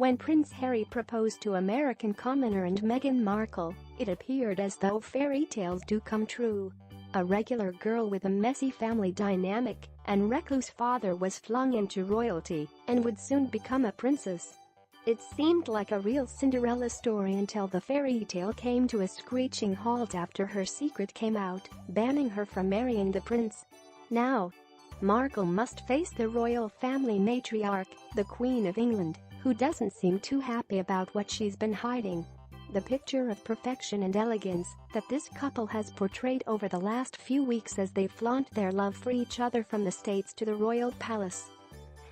When Prince Harry proposed to American commoner and Meghan Markle, it appeared as though fairy tales do come true. A regular girl with a messy family dynamic and recluse father was flung into royalty and would soon become a princess. It seemed like a real Cinderella story until the fairy tale came to a screeching halt after her secret came out, banning her from marrying the prince. Now, Markle must face the royal family matriarch, the Queen of England, who doesn't seem too happy about what she's been hiding. The picture of perfection and elegance that this couple has portrayed over the last few weeks as they flaunt their love for each other from the States to the royal palace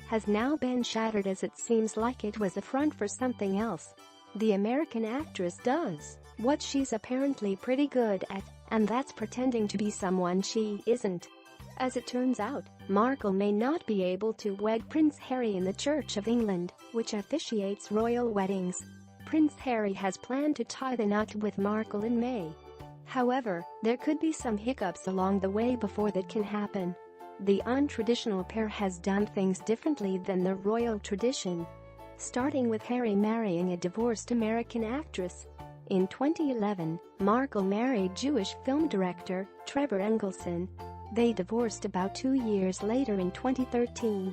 has now been shattered, as it seems like it was a front for something else. The American actress does what she's apparently pretty good at, and that's pretending to be someone she isn't. As it turns out, Markle may not be able to wed Prince Harry in the Church of England, which officiates royal weddings. Prince Harry has planned to tie the knot with Markle in May. However, there could be some hiccups along the way before that can happen. The untraditional pair has done things differently than the royal tradition, starting with Harry marrying a divorced American actress. In 2011, Markle married Jewish film director Trevor Engelson. They divorced about 2 years later in 2013.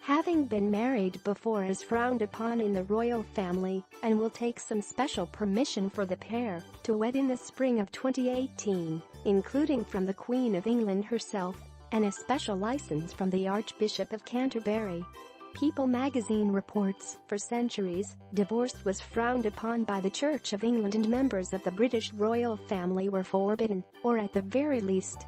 Having been married before is frowned upon in the royal family and will take some special permission for the pair to wed in the spring of 2018, including from the Queen of England herself and a special license from the Archbishop of Canterbury. People magazine reports, for centuries, divorce was frowned upon by the Church of England, and members of the British royal family were forbidden, or at the very least,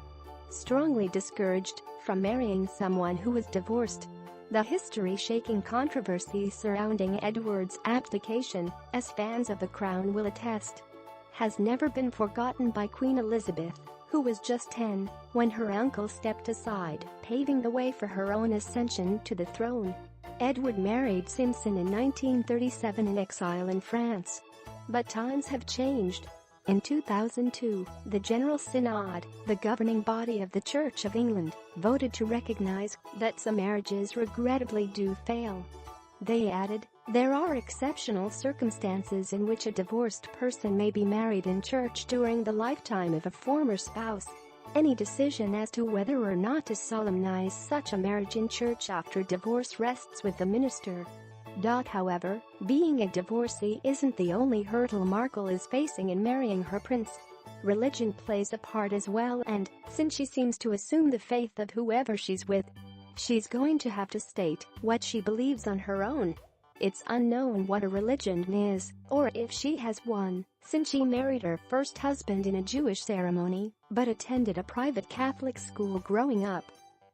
strongly discouraged, from marrying someone who was divorced. The history-shaking controversy surrounding Edward's abdication, as fans of the Crown will attest, has never been forgotten by Queen Elizabeth, who was just 10 when her uncle stepped aside, paving the way for her own ascension to the throne. Edward married Simpson in 1937 in exile in France. But times have changed. In 2002, the General Synod, the governing body of the Church of England, voted to recognize that some marriages regrettably do fail. They added, "There are exceptional circumstances in which a divorced person may be married in church during the lifetime of a former spouse. Any decision as to whether or not to solemnize such a marriage in church after divorce rests with the minister." However, being a divorcee isn't the only hurdle Markle is facing in marrying her prince. Religion plays a part as well, and, since she seems to assume the faith of whoever she's with, she's going to have to state what she believes on her own. It's unknown what a religion is, or if she has one, since she married her first husband in a Jewish ceremony, but attended a private Catholic school growing up.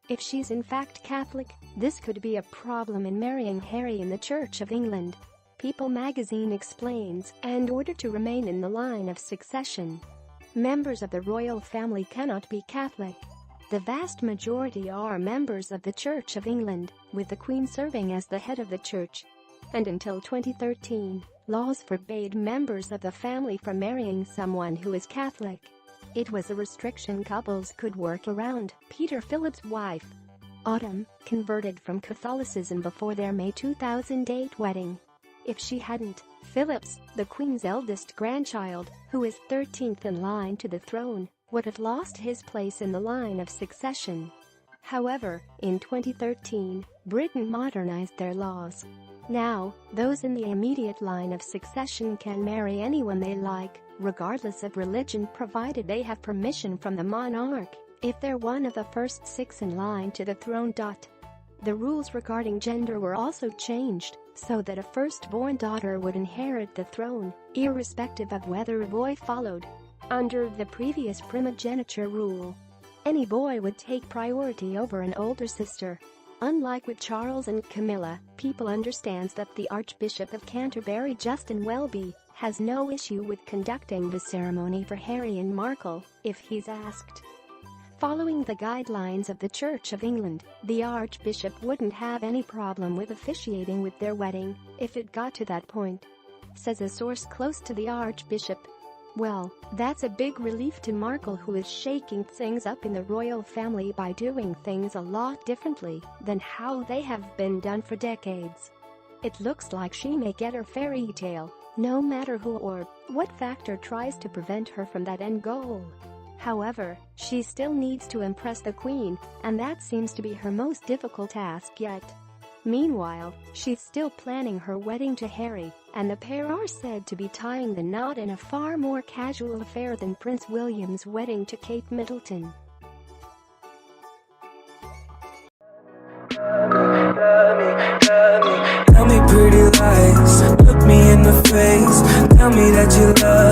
If she's in fact Catholic, this could be a problem in marrying Harry in the Church of England. People magazine explains, in order to remain in the line of succession, members of the royal family cannot be Catholic. The vast majority are members of the Church of England, with the Queen serving as the head of the church. And until 2013, laws forbade members of the family from marrying someone who is Catholic. It was a restriction couples could work around. Peter Phillips' wife, Autumn, converted from Catholicism before their May 2008 wedding. If she hadn't, Phillips, the Queen's eldest grandchild, who is 13th in line to the throne, would have lost his place in the line of succession. However, in 2013, Britain modernized their laws. Now, those in the immediate line of succession can marry anyone they like, regardless of religion, provided they have permission from the monarch, if they're one of the first 6 in line to the throne. The rules regarding gender were also changed, so that a firstborn daughter would inherit the throne, irrespective of whether a boy followed. Under the previous primogeniture rule, any boy would take priority over an older sister. Unlike with Charles and Camilla, people understands that the Archbishop of Canterbury, Justin Welby, has no issue with conducting the ceremony for Harry and Markle, if he's asked. Following the guidelines of the Church of England, the Archbishop wouldn't have any problem with officiating with their wedding, if it got to that point, says a source close to the Archbishop. Well, that's a big relief to Markle, who is shaking things up in the royal family by doing things a lot differently than how they have been done for decades. It looks like she may get her fairy tale, no matter who or what factor tries to prevent her from that end goal. However, she still needs to impress the queen, and that seems to be her most difficult task yet. Meanwhile, she's still planning her wedding to Harry, and the pair are said to be tying the knot in a far more casual affair than Prince William's wedding to Kate Middleton. Tell me pretty lies, look me in the face, tell me that you love